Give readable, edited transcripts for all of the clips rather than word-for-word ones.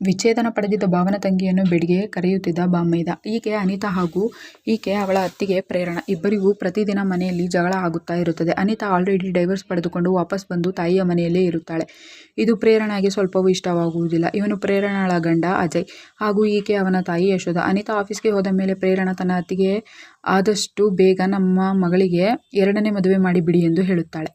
ವಿಚ್ಛೇದನ ಪಡೆದಿದ್ದ ಭಾವನ ತಂಗಿಯನ್ನು ಬೆಡ್ಗೆ ಕರೆಯುತ್ತಿದ್ದ ಬಾಮೈದ. ಈಕೆ ಅನಿತಾ ಹಾಗೂ ಈಕೆ ಅವಳ ಅತ್ತಿಗೆ ಪ್ರೇರಣಾ. ಇಬ್ಬರಿಗೂ ಪ್ರತಿದಿನ ಮನೆಯಲ್ಲಿ ಜಗಳ ಆಗುತ್ತಾ ಇರುತ್ತದೆ. ಅನಿತಾ ಆಲ್ರೆಡಿ ಡೈವರ್ಸ್ ಪಡೆದುಕೊಂಡು ವಾಪಸ್ ಬಂದು ತಾಯಿಯ ಮನೆಯಲ್ಲೇ ಇರುತ್ತಾಳೆ. ಇದು ಪ್ರೇರಣಾಗೆ ಸ್ವಲ್ಪವೂ ಇಷ್ಟವಾಗುವುದಿಲ್ಲ. ಇವನು ಪ್ರೇರಣಾಳ ಗಂಡ ಅಜಯ್ ಹಾಗೂ ಈಕೆ ಅವನ ತಾಯಿ ಯಶೋಧ. ಅನಿತಾ ಆಫೀಸ್ಗೆ ಹೋದ ಮೇಲೆ ಪ್ರೇರಣಾ ತನ್ನ ಅತ್ತಿಗೆ ಆದಷ್ಟು ಬೇಗ ನಮ್ಮ ಮಗಳಿಗೆ 2ನೇ ಮದುವೆ ಮಾಡಿಬಿಡಿ ಎಂದು ಹೇಳುತ್ತಾಳೆ.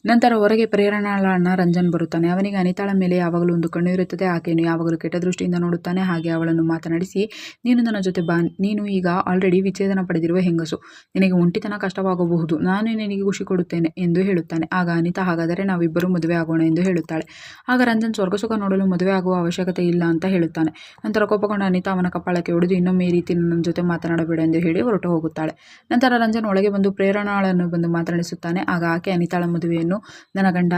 ನಂತರ ಹೊರಗೆ ಪ್ರೇರಣಾಳ ಅಣ್ಣ ರಂಜನ್ ಬರುತ್ತಾನೆ. ಅವನಿಗೆ ಅನಿತಾಳ ಮೇಲೆ ಯಾವಾಗಲೂ ಒಂದು ಕಣ್ಣು ಇರುತ್ತದೆ. ಆಕೆಯನ್ನು ಯಾವಾಗಲೂ ಕೆಟ್ಟ ದೃಷ್ಟಿಯಿಂದ ನೋಡುತ್ತಾನೆ. ಹಾಗೆ ಅವಳನ್ನು ಮಾತನಾಡಿಸಿ, ನೀನು ನನ್ನ ಜೊತೆ ಬಾ, ನೀನು ಈಗ ಆಲ್ರೆಡಿ ವಿಚ್ಛೇದನ ಪಡೆದಿರುವ ಹೆಂಗಸು, ನಿನಗೆ ಒಂಟಿತನ ಕಷ್ಟವಾಗಬಹುದು, ನಾನು ನಿನಗೆ ಖುಷಿ ಕೊಡುತ್ತೇನೆ ಎಂದು ಹೇಳುತ್ತಾನೆ. ಆಗ ಅನಿತಾ, ಹಾಗಾದರೆ ನಾವಿಬ್ಬರೂ ಮದುವೆ ಆಗೋಣ ಎಂದು ಹೇಳುತ್ತಾಳೆ. ಆಗ ರಂಜನ್ ಸ್ವರ್ಗಸುಖ ನೋಡಲು ಮದುವೆ ಆಗುವ ಅವಶ್ಯಕತೆ ಇಲ್ಲ ಅಂತ ಹೇಳುತ್ತಾನೆ. ನಂತರ ಕೋಪಗೊಂಡ ಅನಿತಾ ಅವನ ಕಪಾಳಕ್ಕೆ ಹೊಡೆದು, ಇನ್ನೊಮ್ಮೆ ಈ ರೀತಿ ನನ್ನ ಜೊತೆ ಮಾತನಾಡಬೇಡ ಎಂದು ಹೇಳಿ ಹೊರಟು ಹೋಗುತ್ತಾಳೆ. ನಂತರ ರಂಜನ್ ಒಳಗೆ ಬಂದು ಪ್ರೇರಣಾಳನ್ನು ಬಂದು ಮಾತನಾಡಿಸುತ್ತಾನೆ. ಆಗ ಆಕೆ ಅನಿತಾಳ ಮದುವೆಯನ್ನು ನನ್ನ ಗಂಡ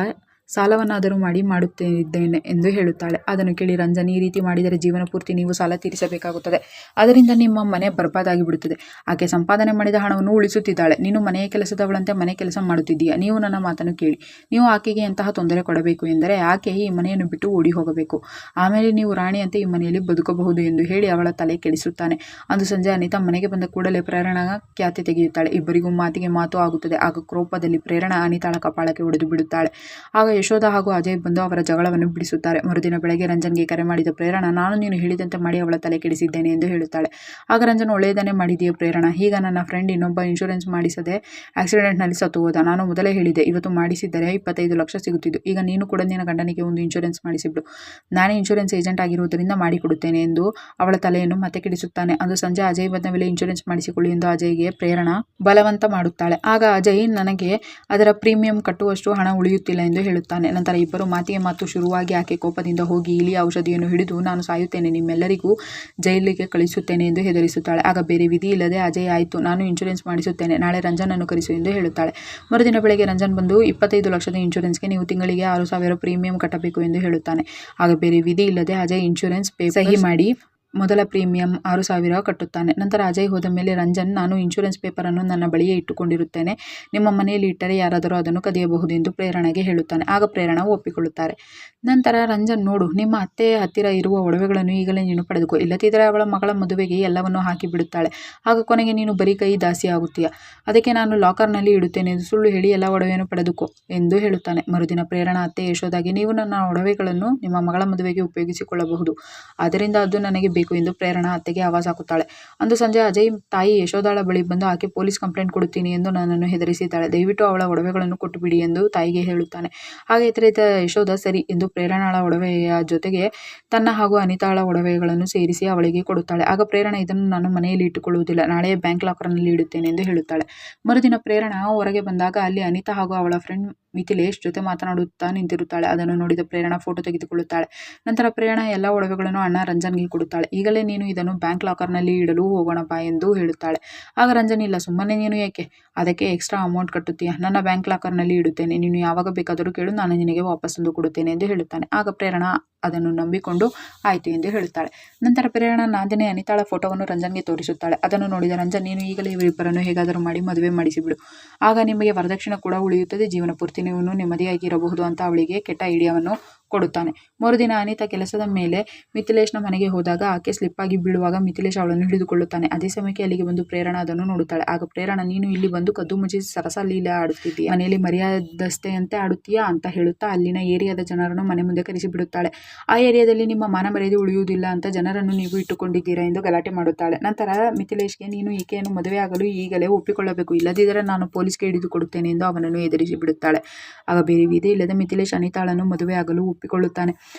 ಸಾಲವನ್ನಾದರೂ ಮಾಡುತ್ತಿದ್ದೇನೆ ಎಂದು ಹೇಳುತ್ತಾಳೆ. ಅದನ್ನು ಕೇಳಿ ರಂಜನ್, ಈ ರೀತಿ ಮಾಡಿದರೆ ಜೀವನ ಪೂರ್ತಿ ನೀವು ಸಾಲ ತೀರಿಸಬೇಕಾಗುತ್ತದೆ, ಅದರಿಂದ ನಿಮ್ಮ ಮನೆ ಬರ್ಬಾದಾಗಿ ಬಿಡುತ್ತದೆ. ಆಕೆ ಸಂಪಾದನೆ ಮಾಡಿದ ಹಣವನ್ನು ಉಳಿಸುತ್ತಿದ್ದಾಳೆ, ನೀನು ಮನೆಯ ಕೆಲಸದವಳಂತೆ ಮನೆ ಕೆಲಸ ಮಾಡುತ್ತಿದ್ದೀಯ. ನೀವು ನನ್ನ ಮಾತನ್ನು ಕೇಳಿ, ನೀವು ಆಕೆಗೆ ಎಂತಹ ತೊಂದರೆ ಕೊಡಬೇಕು ಎಂದರೆ ಆಕೆ ಈ ಮನೆಯನ್ನು ಬಿಟ್ಟು ಓಡಿ ಹೋಗಬೇಕು, ಆಮೇಲೆ ನೀವು ರಾಣಿಯಂತೆ ಈ ಮನೆಯಲ್ಲಿ ಬದುಕಬಹುದು ಎಂದು ಹೇಳಿ ಅವಳ ತಲೆ ಕೆಡಿಸುತ್ತಾನೆ. ಅಂದು ಸಂಜೆ ಅನಿತಾ ಮನೆಗೆ ಬಂದ ಕೂಡಲೇ ಪ್ರೇರಣಾ ಖ್ಯಾತಿ ತೆಗೆಯುತ್ತಾಳೆ. ಇಬ್ಬರಿಗೂ ಮಾತಿಗೆ ಮಾತು ಆಗುತ್ತದೆ. ಆಗ ಕೋಪದಲ್ಲಿ ಪ್ರೇರಣಾ ಅನಿತಾಳ ಕಪಾಳಕ್ಕೆ ಹೊಡೆದು ಬಿಡುತ್ತಾಳೆ. ಆಗ ಯಶೋಧ ಹಾಗೂ ಅಜಯ್ ಬಂದು ಅವರ ಜಗಳವನ್ನು ಬಿಡಿಸುತ್ತಾರೆ. ಮರುದಿನ ಬೆಳಗ್ಗೆ ರಂಜನ್ಗೆ ಕರೆ ಮಾಡಿದ ಪ್ರೇರಣಾ, ನಾನು ನೀನು ಹೇಳಿದಂತೆ ಮಾಡಿ ಅವಳ ತಲೆ ಕೆಡಿಸಿದ್ದೇನೆ ಎಂದು ಹೇಳುತ್ತಾಳೆ. ಆಗ ರಂಜನ್, ಒಳ್ಳೆಯದನ್ನೇ ಮಾಡಿದೆಯೇ ಪ್ರೇರಣಾ, ಈಗ ನನ್ನ ಫ್ರೆಂಡ್ ಇನ್ನೊಬ್ಬ ಇನ್ಶೂರೆನ್ಸ್ ಮಾಡಿಸದೆ ಆಕ್ಸಿಡೆಂಟ್ನಲ್ಲಿ ಸತ್ತು ಹೋದ, ನಾನು ಮೊದಲೇ ಹೇಳಿದೆ, ಇವತ್ತು ಮಾಡಿಸಿದ್ದರೆ 25 ಲಕ್ಷ ಸಿಗುತ್ತಿದ್ದು, ಈಗ ನೀನು ಕೂಡ ನಿನ್ನ ಗಂಡನಿಗೆ ಒಂದು ಇನ್ಶೂರೆನ್ಸ್ ಮಾಡಿಸಿಬಿಡು, ನಾನೇ ಇನ್ಶೂರೆನ್ಸ್ ಏಜೆಂಟ್ ಆಗಿರುವುದರಿಂದ ಮಾಡಿಕೊಡುತ್ತೇನೆ ಎಂದು ಅವಳ ತಲೆಯನ್ನು ಮತ್ತೆ ಕೆಡಿಸುತ್ತಾನೆ. ಅಂದು ಸಂಜೆ ಅಜಯ್ ಬಂದ ಮೇಲೆ ಇನ್ಶೂರೆನ್ಸ್ ಮಾಡಿಸಿಕೊಳ್ಳಿ ಎಂದು ಅಜಯ್ಗೆ ಪ್ರೇರಣಾ ಬಲವಂತ ಮಾಡುತ್ತಾಳೆ. ಆಗ ಅಜಯ್, ನನಗೆ ಅದರ ಪ್ರೀಮಿಯಂ ಕಟ್ಟುವಷ್ಟು ಹಣ ಉಳಿಯುತ್ತಿಲ್ಲ ಎಂದು ಹೇಳುತ್ತಾನೆ. ನಂತರ ಇಬ್ಬರು ಮಾತಿಗೆ ಮಾತು ಶುರುವಾಗಿ ಆಕೆ ಕೋಪದಿಂದ ಹೋಗಿ ಇಲಿಯ ಔಷಧಿಯನ್ನು ಹಿಡಿದು, ನಾನು ಸಾಯುತ್ತೇನೆ, ನಿಮ್ಮೆಲ್ಲರಿಗೂ ಜೈಲಿಗೆ ಕಳಿಸುತ್ತೇನೆ ಎಂದು ಹೆದರಿಸುತ್ತಾಳೆ. ಆಗ ಬೇರೆ ವಿಧಿ ಇಲ್ಲದೆ ಅಜಯ್, ಆಯಿತು, ನಾನು ಇನ್ಶೂರೆನ್ಸ್ ಮಾಡಿಸುತ್ತೇನೆ, ನಾಳೆ ರಂಜನನ್ನು ಕರೆಸು ಎಂದು ಹೇಳುತ್ತಾಳೆ. ಮರುದಿನ ಬೆಳಗ್ಗೆ ರಂಜನ್ ಬಂದು 25 ಲಕ್ಷದ ಇನ್ಶೂರೆನ್ಸ್ಗೆ ನೀವು ತಿಂಗಳಿಗೆ 6,000 ಪ್ರೀಮಿಯಂ ಕಟ್ಟಬೇಕು ಎಂದು ಹೇಳುತ್ತಾನೆ. ಆಗ ಬೇರೆ ವಿಧಿ ಇಲ್ಲದೆ ಅಜಯ್ ಇನ್ಶೂರೆನ್ಸ್ ಸಹಿ ಮಾಡಿ ಮೊದಲ ಪ್ರೀಮಿಯಂ 6,000 ಕಟ್ಟುತ್ತಾನೆ. ನಂತರ ಅಜಯ್ ಹೋದ ಮೇಲೆ ರಂಜನ್, ನಾನು ಇನ್ಶೂರೆನ್ಸ್ ಪೇಪರನ್ನು ನನ್ನ ಬಳಿಯೇ ಇಟ್ಟುಕೊಂಡಿರುತ್ತೇನೆ, ನಿಮ್ಮ ಮನೆಯಲ್ಲಿ ಇಟ್ಟರೆ ಯಾರಾದರೂ ಅದನ್ನು ಕದಿಯಬಹುದು ಎಂದು ಪ್ರೇರಣೆಗೆ ಹೇಳುತ್ತಾನೆ. ಆಗ ಪ್ರೇರಣಾ ಒಪ್ಪಿಕೊಳ್ಳುತ್ತಾರೆ. ನಂತರ ರಂಜನ್, ನೋಡು, ನಿಮ್ಮ ಅತ್ತೆಯ ಹತ್ತಿರ ಇರುವ ಒಡವೆಗಳನ್ನು ಈಗಲೇ ನೀನು ಪಡೆದುಕೋ, ಇಲ್ಲದಿದ್ದರೆ ಅವಳ ಮಗಳ ಮದುವೆಗೆ ಎಲ್ಲವನ್ನೂ ಹಾಕಿ ಬಿಡುತ್ತಾಳೆ, ಆಗ ಕೊನೆಗೆ ನೀನು ಬರೀ ಕೈ ದಾಸಿ ಆಗುತ್ತೀಯ, ಅದಕ್ಕೆ ನಾನು ಲಾಕರ್ನಲ್ಲಿ ಇಡುತ್ತೇನೆ ಎಂದು ಸುಳ್ಳು ಹೇಳಿ ಎಲ್ಲ ಒಡವೆಯನ್ನು ಪಡೆದುಕೋ ಎಂದು ಹೇಳುತ್ತಾನೆ. ಮರುದಿನ ಪ್ರೇರಣಾ ಅತ್ತೆ ಯಶೋದಾಗೆ, ನೀವು ನನ್ನ ಒಡವೆಗಳನ್ನು ನಿಮ್ಮ ಮಗಳ ಮದುವೆಗೆ ಉಪಯೋಗಿಸಿಕೊಳ್ಳಬಹುದು, ಆದ್ದರಿಂದ ಅದು ನನಗೆ ಬೇಕು ಎಂದು ಪ್ರೇರಣಾ ಅತ್ತೆಗೆ ಆವಾಜ್ ಹಾಕುತ್ತಾಳೆ. ಅಂದು ಸಂಜೆ ಅಜಯ್ ತಾಯಿ ಯಶೋದಾಳ ಬಳಿ ಬಂದು, ಆಕೆ ಪೊಲೀಸ್ ಕಂಪ್ಲೇಂಟ್ ಕೊಡುತ್ತೀನಿ ಎಂದು ನನ್ನನ್ನು ಹೆದರಿಸಿದ್ದಾಳೆ, ದಯವಿಟ್ಟು ಅವಳ ಒಡವೆಗಳನ್ನು ಕೊಟ್ಟು ಬಿಡಿ ಎಂದು ತಾಯಿಗೆ ಹೇಳುತ್ತಾನೆ. ಹಾಗೆ ಎತ್ತರಿದ ಯಶೋಧ ಸರಿ ಎಂದು ಪ್ರೇರಣಾಳ ಒಡವೆಯ ಜೊತೆಗೆ ತನ್ನ ಹಾಗೂ ಅನಿತಾಳ ಒಡವೆಗಳನ್ನು ಸೇರಿಸಿ ಅವಳಿಗೆ ಕೊಡುತ್ತಾಳೆ. ಆಗ ಪ್ರೇರಣಾ, ಇದನ್ನು ನಾನು ಮನೆಯಲ್ಲಿ ಇಟ್ಟುಕೊಳ್ಳುವುದಿಲ್ಲ, ನಾಳೆ ಬ್ಯಾಂಕ್ ಲಾಕರ್ನಲ್ಲಿ ಇಡುತ್ತೇನೆ ಎಂದು ಹೇಳುತ್ತಾಳೆ. ಮರುದಿನ ಪ್ರೇರಣಾ ಹೊರಗೆ ಬಂದಾಗ ಅಲ್ಲಿ ಅನಿತಾ ಹಾಗೂ ಅವಳ ಫ್ರೆಂಡ್ ಮಿಥಿಲೇಶ್ ಜೊತೆ ಮಾತನಾಡುತ್ತಾ ನಿಂತಿರುತ್ತಾಳೆ. ಅದನ್ನು ನೋಡಿದ ಪ್ರೇರಣಾ ಫೋಟೋ ತೆಗೆದುಕೊಳ್ಳುತ್ತಾಳೆ. ನಂತರ ಪ್ರೇರಣಾ ಎಲ್ಲ ಒಡವೆಗಳನ್ನು ಅಣ್ಣ ರಂಜನ್ಗೆ ಕೊಡುತ್ತಾಳೆ. ಈಗಲೇ ನೀನು ಇದನ್ನು ಬ್ಯಾಂಕ್ ಲಾಕರ್ನಲ್ಲಿ ಇಡಲು ಹೋಗೋಣ ಬಾ ಎಂದು ಹೇಳುತ್ತಾಳೆ. ಆಗ ರಂಜನ್, ಇಲ್ಲ, ಸುಮ್ಮನೆ ನೀನು ಏಕೆ ಅದಕ್ಕೆ ಎಕ್ಸ್ಟ್ರಾ ಅಮೌಂಟ್ ಕಟ್ಟುತ್ತೀಯ, ನನ್ನ ಬ್ಯಾಂಕ್ ಲಾಕರ್ನಲ್ಲಿ ಇಡುತ್ತೇನೆ, ನೀನು ಯಾವಾಗ ಬೇಕಾದರೂ ಕೇಳು, ನಾನು ನಿನಗೆ ವಾಪಸ್ ತಂದು ಕೊಡುತ್ತೇನೆ ಎಂದು ಹೇಳುತ್ತಾನೆ. ಆಗ ಪ್ರೇರಣಾ ಅದನ್ನು ನಂಬಿಕೊಂಡು ಆಯಿತು ಎಂದು ಹೇಳುತ್ತಾಳೆ. ನಂತರ ಪ್ರೇರಣಾ ನಾದಿನಿ ಅನಿತಾಳ ಫೋಟೋವನ್ನು ರಂಜನ್ಗೆ ತೋರಿಸುತ್ತಾಳೆ. ಅದನ್ನು ನೋಡಿದ ರಂಜನ್, ನೀನು ಈಗಲೇ ಇವರಿಬ್ಬರನ್ನು ಹೇಗಾದರೂ ಮಾಡಿ ಮದುವೆ ಮಾಡಿಸಿಬಿಡು, ಆಗ ನಿಮಗೆ ವರದಕ್ಷಿಣೆ ಕೂಡ ಉಳಿಯುತ್ತದೆ, ಜೀವನ ಪೂರ್ತಿ ನೀವು ನೆಮ್ಮದಿಯಾಗಿರಬಹುದು ಅಂತ ಅವಳಿಗೆ ಕೆಟ್ಟ ಐಡಿಯಾವನ್ನು ಕೊಡುತ್ತಾನೆ. ಮರುದಿನ ಅನಿತಾ ಕೆಲಸದ ಮೇಲೆ ಮಿಥಿಲೇಶ್ನ ಮನೆಗೆ ಹೋದಾಗ ಆಕೆ ಸ್ಲಿಪ್ ಆಗಿ ಬೀಳುವಾಗ ಮಿಥಿಲೇಶ್ ಅವಳನ್ನು ಹಿಡಿದುಕೊಳ್ಳುತ್ತಾನೆ. ಅದೇ ಸಮಯಕ್ಕೆ ಅಲ್ಲಿಗೆ ಬಂದು ಪ್ರೇರಣಾ ಅದನ್ನು ನೋಡುತ್ತಾಳೆ. ಆಗ ಪ್ರೇರಣಾ, ನೀನು ಇಲ್ಲಿ ಬಂದು ಕದ್ದು ಮುಚ್ಚಿ ಸರಸ ಲೀಲೆ ಆಡುತ್ತಿದ್ದೀಯ, ಮನೆಯಲ್ಲಿ ಮರ್ಯಾದಸ್ಥೆಯಂತೆ ಆಡುತ್ತೀಯಾ ಅಂತ ಹೇಳುತ್ತಾ ಅಲ್ಲಿನ ಏರಿಯಾದ ಜನರನ್ನು ಮನೆ ಮುಂದೆ ಕರೆಸಿಬಿಡುತ್ತಾಳೆ. ಆ ಏರಿಯಾದಲ್ಲಿ ನಿಮ್ಮ ಮಾನ ಮರ್ಯಾದೆ ಉಳಿಯುವುದಿಲ್ಲ ಅಂತ ಜನರನ್ನು ನೀವು ಇಟ್ಟುಕೊಂಡಿದ್ದೀರಾ ಎಂದು ಗಲಾಟೆ ಮಾಡುತ್ತಾಳೆ. ನಂತರ ಮಿಥಿಲೇಶ್ಗೆ, ನೀನು ಈಕೆಯನ್ನು ಮದುವೆ ಆಗಲು ಈಗಲೇ ಒಪ್ಪಿಕೊಳ್ಳಬೇಕು, ಇಲ್ಲದಿದ್ದರೆ ನಾನು ಪೊಲೀಸ್ಗೆ ಹಿಡಿದು ಕೊಡುತ್ತೇನೆ ಎಂದು ಅವನನ್ನು ಎದುರಿಸಿ ಬಿಡುತ್ತಾಳೆ. ಆಗ ಬೇರೆ ವಿಧಿ ಇಲ್ಲದೆ ಮಿಥಿಲೇಶ್ ಅನಿತಾಳನ್ನು ಮದುವೆ ಆಗಲು ಒಪ್ಪಿಕೊಳ್ಳುತ್ತಾನೆ.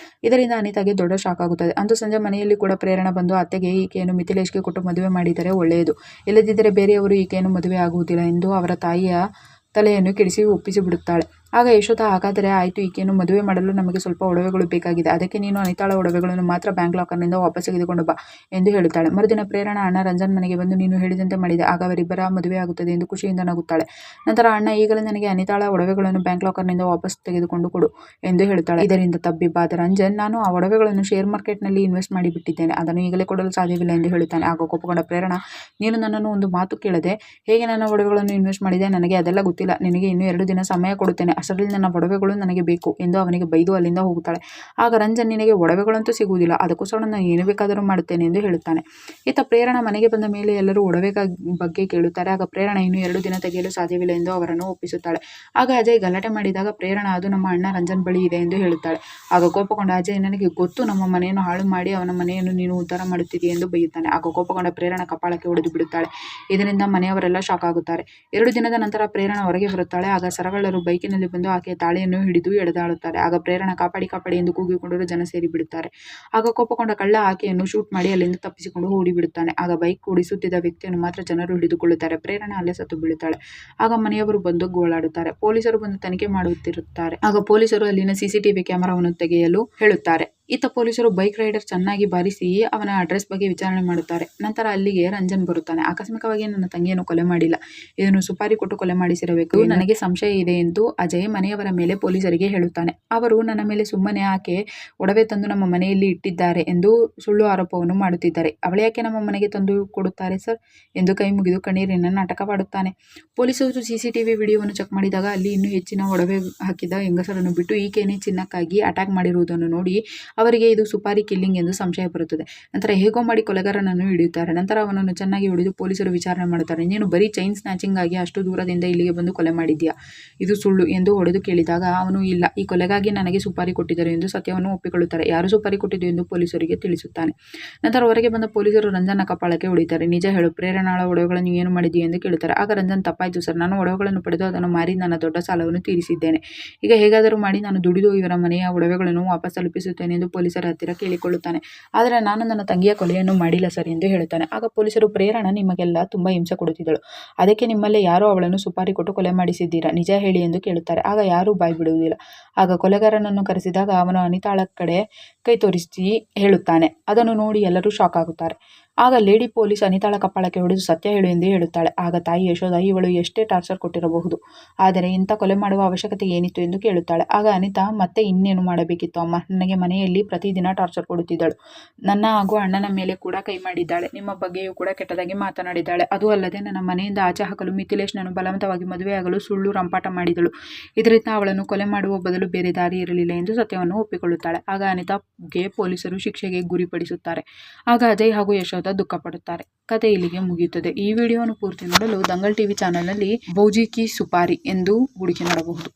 ಇದರಿಂದ ಅನಿತಾಗೆ ದೊಡ್ಡ ಶಾಕ್ ಆಗುತ್ತದೆ. ಅಂದು ಸಂಜೆ ಮನೆಯಲ್ಲಿ ಕೂಡ ಪ್ರೇರಣಾ ಬಂದು ಅತ್ತೆಗೆ ಈಕೆಯನ್ನು ಮಿಥಿಲೇಶ್ಗೆ ಕೊಟ್ಟು ಮದುವೆ ಮಾಡಿದರೆ ಒಳ್ಳೆಯದು, ಇಲ್ಲದಿದ್ದರೆ ಬೇರೆಯವರು ಈಕೆಯನ್ನು ಮದುವೆ ಆಗುವುದಿಲ್ಲ ಎಂದು ಅವರ ತಾಯಿಯ ತಲೆಯನ್ನು ಕೆಡಿಸಿ ಒಪ್ಪಿಸಿಬಿಡುತ್ತಾಳೆ. ಆಗ ಯಶೋಧ, ಹಾಗಾದರೆ ಆಯಿತು, ಈಕೆಯನ್ನು ಮದುವೆ ಮಾಡಲು ನಮಗೆ ಸ್ವಲ್ಪ ಒಡವೆಗಳು ಬೇಕಾಗಿದೆ, ಅದಕ್ಕೆ ನೀನು ಅನಿತಾಳ ಒಡವೆಗಳನ್ನು ಮಾತ್ರ ಬ್ಯಾಂಕ್ ಲಾಕರ್ನಿಂದ ವಾಪಸ್ ತೆಗೆದುಕೊಂಡು ಬಾ ಎಂದು ಹೇಳುತ್ತಾಳೆ. ಮರುದಿನ ಪ್ರೇರಣಾ ಅಣ್ಣ ರಂಜನ್ ಮನೆಗೆ ಬಂದು, ನೀನು ಹೇಳಿದಂತೆ ಮಾಡಿದೆ, ಆಗ ಅವರಿಬ್ಬರ ಮದುವೆ ಆಗುತ್ತದೆ ಎಂದು ಖುಷಿಯಿಂದ ನಗುತ್ತಾಳೆ. ನಂತರ ಅಣ್ಣ, ಈಗಲೇ ನನಗೆ ಅನಿತಾಳ ಒಡವೆಗಳನ್ನು ಬ್ಯಾಂಕ್ ಲಾಕರ್ನಿಂದ ವಾಪಸ್ ತೆಗೆದುಕೊಂಡು ಕೊಡು ಎಂದು ಹೇಳುತ್ತಾಳೆ. ಇದರಿಂದ ತಬ್ಬಿಬ್ಬಾದ ರಂಜನ್, ನಾನು ಆ ಒಡವೆಗಳನ್ನು ಶೇರ್ ಮಾರ್ಕೆಟ್ನಲ್ಲಿ ಇನ್ವೆಸ್ಟ್ ಮಾಡಿಬಿಟ್ಟಿದ್ದೇನೆ, ಅದನ್ನು ಈಗಲೇ ಕೊಡಲು ಸಾಧ್ಯವಿಲ್ಲ ಎಂದು ಹೇಳುತ್ತಾನೆ. ಆಗ ಕೋಪಗೊಂಡ ಪ್ರೇರಣಾ, ನೀನು ನನ್ನನ್ನು ಒಂದು ಮಾತು ಕೇಳದೆ ಹೇಗೆ ನನ್ನ ಒಡವೆಗಳನ್ನು ಇನ್ವೆಸ್ಟ್ ಮಾಡಿದೆ, ನನಗೆ ಅದೆಲ್ಲ ಗೊತ್ತಿಲ್ಲ, ನಿನಗೆ ಇನ್ನೂ 2 ದಿನ ಸಮಯ ಕೊಡುತ್ತೇನೆ, ಅಷ್ಟರಲ್ಲಿ ನನ್ನ ಒಡವೆಗಳು ನನಗೆ ಬೇಕು ಎಂದು ಅವನಿಗೆ ಬೈದು ಅಲ್ಲಿಂದ ಹೋಗುತ್ತಾಳೆ. ಆಗ ರಂಜನ್ ನಿನಗೆ ಒಡವೆಗಳಂತೂ ಸಿಗುವುದಿಲ್ಲ, ಅದಕ್ಕೋಸ್ಕರ ನಾನು ಏನು ಬೇಕಾದರೂ ಮಾಡುತ್ತೇನೆ ಎಂದು ಹೇಳುತ್ತಾನೆ. ಇತ್ತ ಪ್ರೇರಣಾ ಮನೆಗೆ ಬಂದ ಮೇಲೆ ಎಲ್ಲರೂ ಒಡವೆ ಬಗ್ಗೆ ಕೇಳುತ್ತಾರೆ. ಆಗ ಪ್ರೇರಣಾ ಇನ್ನು 2 ದಿನ ತೆಗೆಯಲು ಸಾಧ್ಯವಿಲ್ಲ ಎಂದು ಅವರನ್ನು ಒಪ್ಪಿಸುತ್ತಾಳೆ. ಆಗ ಅಜಯ್ ಗಲಾಟೆ ಮಾಡಿದಾಗ ಪ್ರೇರಣಾ ಅದು ನಮ್ಮ ಅಣ್ಣ ರಂಜನ್ ಬಳಿ ಇದೆ ಎಂದು ಹೇಳುತ್ತಾಳೆ. ಆಗ ಕೋಪಗೊಂಡ ಅಜಯ್ ನನಗೆ ಗೊತ್ತು, ನಮ್ಮ ಮನೆಯನ್ನು ಹಾಳು ಮಾಡಿ ಅವನ ಮನೆಯನ್ನು ನೀನು ಉದ್ಧಾರ ಮಾಡುತ್ತಿದ್ದೀಯ ಎಂದು ಬೈಯುತ್ತಾನೆ. ಆಗ ಕೋಪಗೊಂಡ ಪ್ರೇರಣಾ ಕಪಾಳಕ್ಕೆ ಹೊಡೆದು ಬಿಡುತ್ತಾಳೆ. ಇದರಿಂದ ಮನೆಯವರೆಲ್ಲ ಶಾಕ್ ಆಗುತ್ತಾರೆ. 2 ದಿನದ ನಂತರ ಪ್ರೇರಣಾ ಹೊರಗೆ ಬರುತ್ತಾಳೆ. ಆಗ ಸರಗಳರು ಬೈಕಿನಲ್ಲಿ ಬಂದು ಆಕೆಯ ತಾಳಿಯನ್ನು ಹಿಡಿದು ಎಳೆದಾಡುತ್ತಾರೆ. ಆಗ ಪ್ರೇರಣಾ ಕಾಪಾಡಿ ಕಾಪಾಡಿ ಎಂದು ಕೂಗಿಕೊಂಡು ಜನ ಸೇರಿ ಬಿಡುತ್ತಾರೆ. ಆಗ ಕೋಪಗೊಂಡ ಕಳ್ಳ ಆಕೆಯನ್ನು ಶೂಟ್ ಮಾಡಿ ಅಲ್ಲಿಂದ ತಪ್ಪಿಸಿಕೊಂಡು ಓಡಿಬಿಡುತ್ತಾನೆ. ಆಗ ಬೈಕ್ ಓಡಿಸುತ್ತಿದ್ದ ವ್ಯಕ್ತಿಯನ್ನು ಮಾತ್ರ ಜನರು ಹಿಡಿದುಕೊಳ್ಳುತ್ತಾರೆ. ಪ್ರೇರಣಾ ಅಲ್ಲೇ ಸತ್ತು ಬೀಳುತ್ತಾಳೆ. ಆಗ ಮನೆಯವರು ಬಂದು ಗೋಳಾಡುತ್ತಾರೆ. ಪೊಲೀಸರು ಬಂದು ತನಿಖೆ ಮಾಡುತ್ತಿರುತ್ತಾರೆ. ಆಗ ಪೊಲೀಸರು ಅಲ್ಲಿನ CCTV ಕ್ಯಾಮೆರಾವನ್ನು ತೆಗೆಯಲು ಹೇಳುತ್ತಾರೆ. ಇತ್ತ ಪೊಲೀಸರು ಬೈಕ್ ರೈಡರ್ ಚೆನ್ನಾಗಿ ಬಾರಿಸಿ ಅವನ ಅಡ್ರೆಸ್ ಬಗ್ಗೆ ವಿಚಾರಣೆ ಮಾಡುತ್ತಾರೆ. ನಂತರ ಅಲ್ಲಿಗೆ ರಂಜನ್ ಬರುತ್ತಾನೆ. ಆಕಸ್ಮಿಕವಾಗಿ ನನ್ನ ತಂಗಿಯನ್ನು ಕೊಲೆ ಮಾಡಿಲ್ಲ, ಇದನ್ನು ಸುಪಾರಿ ಕೊಟ್ಟು ಕೊಲೆ ಮಾಡಿಸಿರಬೇಕು, ನನಗೆ ಸಂಶಯ ಇದೆ ಎಂದು ಅಜಯ್ ಮನೆಯವರ ಮೇಲೆ ಪೊಲೀಸರಿಗೆ ಹೇಳುತ್ತಾನೆ. ಅವರು ನನ್ನ ಮೇಲೆ ಸುಮ್ಮನೆ ಆಕೆ ಒಡವೆ ತಂದು ನಮ್ಮ ಮನೆಯಲ್ಲಿ ಇಟ್ಟಿದ್ದಾರೆ ಎಂದು ಸುಳ್ಳು ಆರೋಪವನ್ನು ಮಾಡುತ್ತಿದ್ದಾರೆ. ಅವಳ್ಯಾಕೆ ನಮ್ಮ ಮನೆಗೆ ತಂದು ಕೊಡುತ್ತಾರೆ ಸರ್ ಎಂದು ಕೈ ಮುಗಿದು ಕಣ್ಣೀರಿನ ನಾಟಕ ಮಾಡುತ್ತಾನೆ. ಪೊಲೀಸರು CCTV ವಿಡಿಯೋವನ್ನು ಚೆಕ್ ಮಾಡಿದಾಗ ಅಲ್ಲಿ ಇನ್ನೂ ಹೆಚ್ಚಿನ ಒಡವೆ ಹಾಕಿದ ಹೆಂಗಸರನ್ನು ಬಿಟ್ಟು ಈಕೆಯೇ ಚಿನ್ನಕ್ಕಾಗಿ ಅಟ್ಯಾಕ್ ಮಾಡಿರುವುದನ್ನು ನೋಡಿ ಅವರಿಗೆ ಇದು ಸುಪಾರಿ ಕಿಲ್ಲಿಂಗ್ ಎಂದು ಸಂಶಯ ಬರುತ್ತದೆ. ನಂತರ ಹೇಗೋ ಮಾಡಿ ಕೊಲೆಗಾರನನ್ನು ಹಿಡಿಯುತ್ತಾರೆ. ನಂತರ ಅವನನ್ನು ಚೆನ್ನಾಗಿ ಹೊಡೆದು ಪೊಲೀಸರು ವಿಚಾರಣೆ ಮಾಡುತ್ತಾರೆ. ನೀನು ಬರೀ ಚೈನ್ ಸ್ನ್ಯಾಚಿಂಗ್ ಆಗಿ ಅಷ್ಟು ದೂರದಿಂದ ಇಲ್ಲಿಗೆ ಬಂದು ಕೊಲೆ ಮಾಡಿದ್ಯಾ, ಇದು ಸುಳ್ಳು ಎಂದು ಹೊಡೆದು ಕೇಳಿದಾಗ ಅವನು ಇಲ್ಲ, ಈ ಕೊಲೆಗಾಗಿ ನನಗೆ ಸುಪಾರಿ ಕೊಟ್ಟಿದ್ದರು ಎಂದು ಸತ್ಯವನ್ನು ಒಪ್ಪಿಕೊಳ್ಳುತ್ತಾರೆ. ಯಾರು ಸುಪಾರಿ ಕೊಟ್ಟಿದ್ದು ಎಂದು ಪೊಲೀಸರಿಗೆ ತಿಳಿಸುತ್ತಾನೆ. ನಂತರ ಹೊರಗೆ ಬಂದ ಪೊಲೀಸರು ರಂಜನ್ನ ಕಪಾಳಕ್ಕೆ ಹೊಡೆಯುತ್ತಾರೆ. ನಿಜ ಹೇಳು, ಪ್ರೇರಣಾಳ ಒಡವೆಗಳನ್ನು ಏನು ಮಾಡಿದ್ದೀಯ ಎಂದು ಕೇಳುತ್ತಾರೆ. ಆಗ ರಂಜನ್ ತಪ್ಪಾಯಿತು ಸರ್, ನಾನು ಒಡವೆಗಳನ್ನು ಪಡೆದು ಅದನ್ನು ಮಾರಿ ನನ್ನ ದೊಡ್ಡ ಸಾಲವನ್ನು ತೀರಿಸಿದ್ದೇನೆ. ಈಗ ಹೇಗಾದರೂ ಮಾಡಿ ನಾನು ದುಡಿದು ಇವರ ಮನೆಯ ಒಡವೆಗಳನ್ನು ವಾಪಸ್ ತಲುಪಿಸುತ್ತೇನೆ ಎಂದು ಪೊಲೀಸರ ಹತ್ತಿರ ಕೇಳಿಕೊಳ್ಳುತ್ತಾನೆ. ಆದರೆ ನಾನು ನನ್ನ ತಂಗಿಯ ಕೊಲೆಯನ್ನು ಮಾಡಿಲ್ಲ ಸರ್ ಎಂದು ಹೇಳುತ್ತಾನೆ. ಆಗ ಪೊಲೀಸರು ಪ್ರೇರಣಾ ನಿಮಗೆಲ್ಲ ತುಂಬಾ ಹಿಂಸೆ ಕೊಡುತ್ತಿದ್ದಳು, ಅದಕ್ಕೆ ನಿಮ್ಮಲ್ಲೇ ಯಾರೋ ಅವಳನ್ನು ಸುಪಾರಿ ಕೊಟ್ಟು ಕೊಲೆ ಮಾಡಿಸಿದ್ದೀರಾ, ನಿಜ ಹೇಳಿ ಎಂದು ಕೇಳುತ್ತಾರೆ. ಆಗ ಯಾರೂ ಬಾಯಿ ಬಿಡುವುದಿಲ್ಲ. ಆಗ ಕೊಲೆಗಾರನನ್ನು ಕರೆಸಿದಾಗ ಅವನು ಅನಿತಾಳ ಕಡೆ ಕೈ ತೋರಿಸಿ ಹೇಳುತ್ತಾನೆ. ಅದನ್ನು ನೋಡಿ ಎಲ್ಲರೂ ಶಾಕ್ ಆಗುತ್ತಾರೆ. ಆಗ ಲೇಡಿ ಪೊಲೀಸ್ ಅನಿತಾಳ ಕಪಾಳಕ್ಕೆ ಹೊಡೆದು ಸತ್ಯ ಹೇಳು ಎಂದು ಹೇಳುತ್ತಾಳೆ. ಆಗ ತಾಯಿ ಯಶೋಧ ಇವಳು ಎಷ್ಟೇ ಟಾರ್ಚರ್ ಕೊಟ್ಟಿರಬಹುದು, ಆದರೆ ಇಂಥ ಕೊಲೆ ಮಾಡುವ ಅವಶ್ಯಕತೆ ಏನಿತ್ತು ಎಂದು ಕೇಳುತ್ತಾಳೆ. ಆಗ ಅನಿತಾ ಮತ್ತೆ ಇನ್ನೇನು ಮಾಡಬೇಕಿತ್ತು ಅಮ್ಮ, ನನಗೆ ಮನೆಯಲ್ಲಿ ಪ್ರತಿದಿನ ಟಾರ್ಚರ್ ಕೊಡುತ್ತಿದ್ದಳು, ನನ್ನ ಹಾಗೂ ಅಣ್ಣನ ಮೇಲೆ ಕೂಡ ಕೈ ಮಾಡಿದ್ದಾಳೆ, ನಿಮ್ಮ ಬಗ್ಗೆಯೂ ಕೂಡ ಕೆಟ್ಟದಾಗಿ ಮಾತನಾಡಿದ್ದಾಳೆ, ಅದು ಅಲ್ಲದೆ ನನ್ನ ಮನೆಯಿಂದ ಆಚೆ ಹಾಕಲು ಮಿಥಿಲೇಶ್ನನ್ನು ಬಲವಂತವಾಗಿ ಮದುವೆಯಾಗಲು ಸುಳ್ಳು ರಂಪಾಟ ಮಾಡಿದಳು, ಇದರಿಂದ ಅವಳನ್ನು ಕೊಲೆ ಮಾಡುವ ಬದಲು ಬೇರೆ ದಾರಿ ಇರಲಿಲ್ಲ ಎಂದು ಸತ್ಯವನ್ನು ಒಪ್ಪಿಕೊಳ್ಳುತ್ತಾಳೆ. ಆಗ ಅನಿತಾಗೆ ಪೊಲೀಸರು ಶಿಕ್ಷೆಗೆ ಗುರಿಪಡಿಸುತ್ತಾರೆ. ಆಗ ಅಜಯ್ ಹಾಗೂ ಯಶೋಧ ದುಃಖ ಪಡುತ್ತಾರೆ. ಕತೆ ಇಲ್ಲಿಗೆ ಮುಗಿಯುತ್ತದೆ. ಈ ವಿಡಿಯೋವನ್ನು ಪೂರ್ತಿ ನೋಡಲು ದಂಗಲ್ TV ಚಾನೆಲ್ನಲ್ಲಿ ಬೌಜಿ ಕಿ ಸುಪಾರಿ ಎಂದು ಹುಡುಕಿ ನೋಡಬಹುದು.